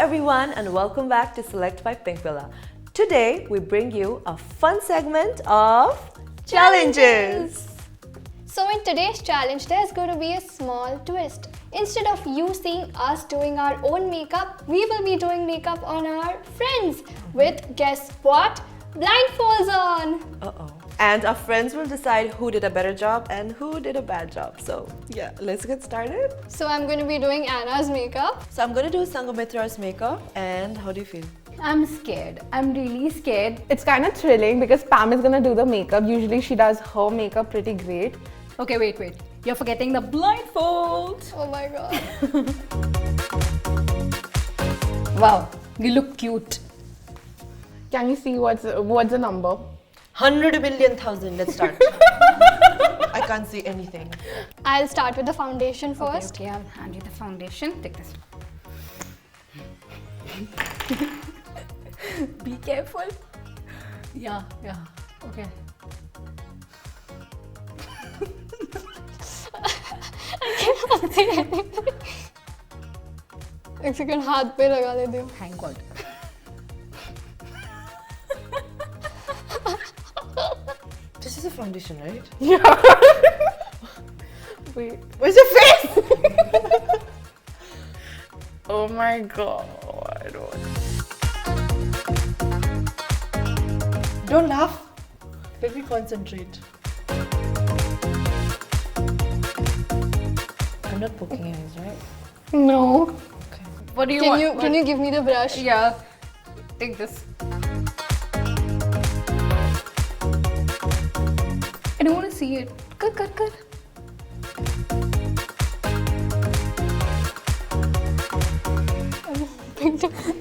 everyone and welcome back to Select by Pink Villa. Today we bring you a fun segment of challenges. So in today's challenge, there's going to be a small twist. Instead of you seeing us doing our own makeup, we will be doing makeup on our friends with, guess what? Blindfolds on. And our friends will decide who did a better job and who did a bad job. So yeah, let's get started. So I'm going to be doing Anna's makeup. So I'm going to do Sangomitra's makeup. And how do you feel? I'm scared. I'm really scared. It's kind of thrilling because Pam is gonna do the makeup. Usually she does her makeup pretty great. Okay, wait. You're forgetting the blindfold. Oh my god. Wow, you look cute. Can you see what's the number? 100 million thousand. Let's start. I can't see anything. I'll start with the foundation first. Okay, I'll hand you the foundation. Take this. Be careful. Yeah. Okay. एक second हाथ पे लगा लेती हूँ. Thank God. This is a foundation, right? Yeah. Wait. Where's your face? Oh my god. Don't laugh. Let me concentrate. I'm not poking your eyes, right? No. Okay. What do you want? Can you give me the brush? Yeah. Take this. I don't want to see it. Cut.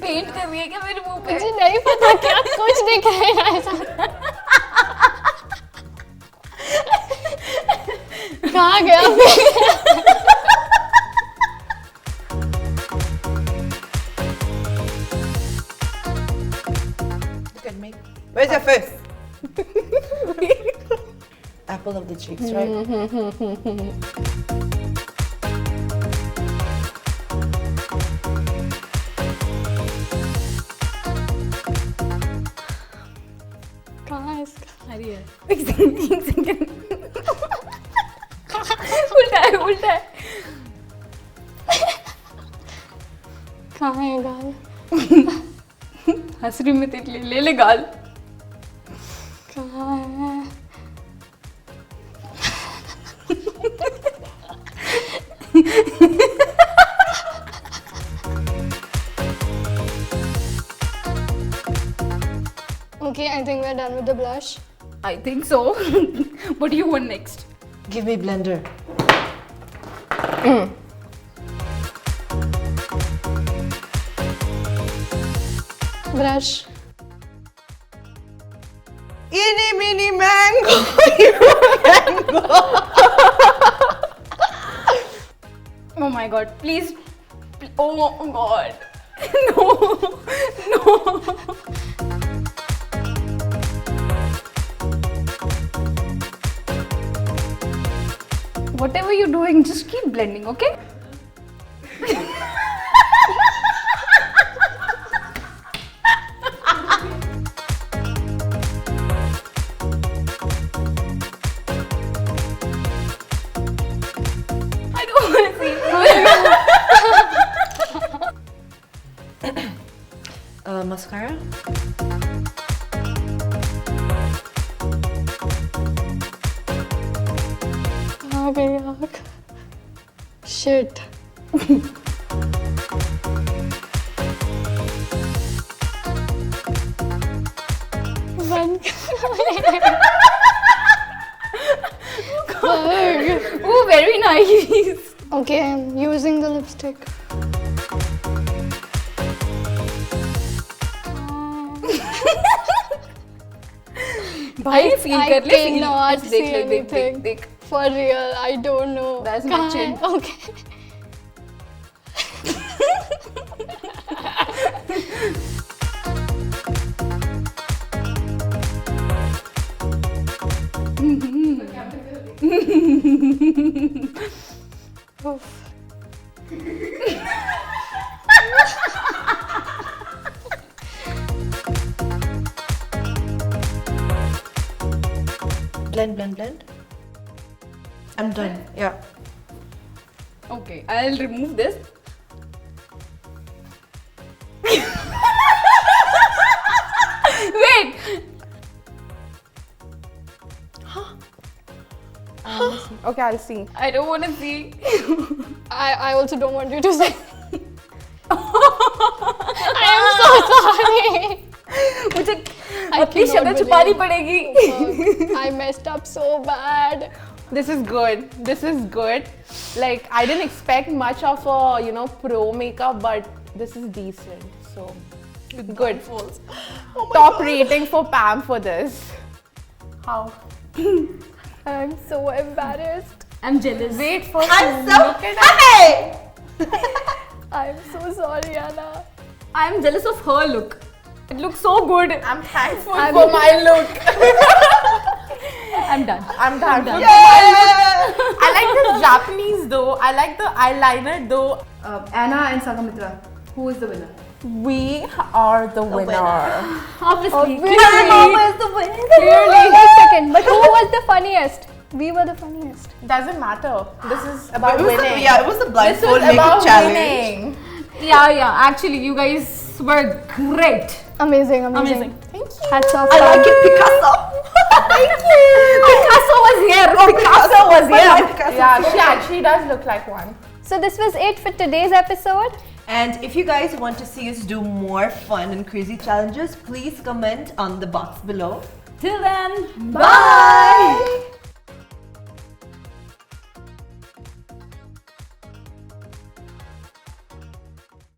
Paint कर रही है क्या मेरे मुंह पे? मुझे नहीं पता क्या कुछ दिख रहा है ऐसा. कहाँ गया? Look at me. Where's your face? Apple of the cheeks, right? कहाँ है इसका? अरे यार. एक सेकंड. उल्टा है. कहाँ है गाल? हंस रही मैं तेरे लिए. ले गाल. कहाँ है? Okay, I think we're done with the blush. I think so. What do you want next? Give me blender. Brush. Eeny, meeny, mango. Oh my god, please. Oh god. No. Whatever you're doing, just keep blending, okay? I don't want to see. Mascara. कहाँ गई आँख? Shit. बंद कर. Oh, very nice. Okay, I'm using the lipstick. भाई feel कर ले. I cannot see देख ले. anything. देख. For real, I don't know. That's my कहाँ chin. है? Okay. blend, blend, blend. I'm done. Yeah. Okay, I'll remove this. Wait! Okay, I'll see. I don't want to see. I also don't want you to say. I am so sorry. मुझे I अपनी cannot शक्ल छुपानी believe- पड़ेगी. I messed up so bad. This is good. This is good. Like, I didn't expect much of a, you know, pro makeup, but this is decent. So, good. Top rating for Pam for this. How? I'm so embarrassed. I'm jealous. Wait for I'm you. so Look at happy! I'm so sorry, Anna. I'm jealous of her look. It looks so good. I'm thankful I'm- for my look. I'm done. I'm thankful. Yeah! I like this Japanese though. I like the eyeliner though. Anna and Sagamitra, who is the winner? We are the winner. Obviously. Mama is the winner! Wait a second, but who was the funniest? We were the funniest. Doesn't matter. This is about It was the, winning. yeah, it was the This blindfold is makeup about challenge. winning. Yeah. Actually, you guys were great. Amazing. Amazing. Thank you. Hats off. I like it, Picasso. Thank you. Picasso was here. Picasso was I like here. Picasso. Yeah, she actually does look like one. So this was it for today's episode. And if you guys want to see us do more fun and crazy challenges, please comment on the box below. Till then, Bye!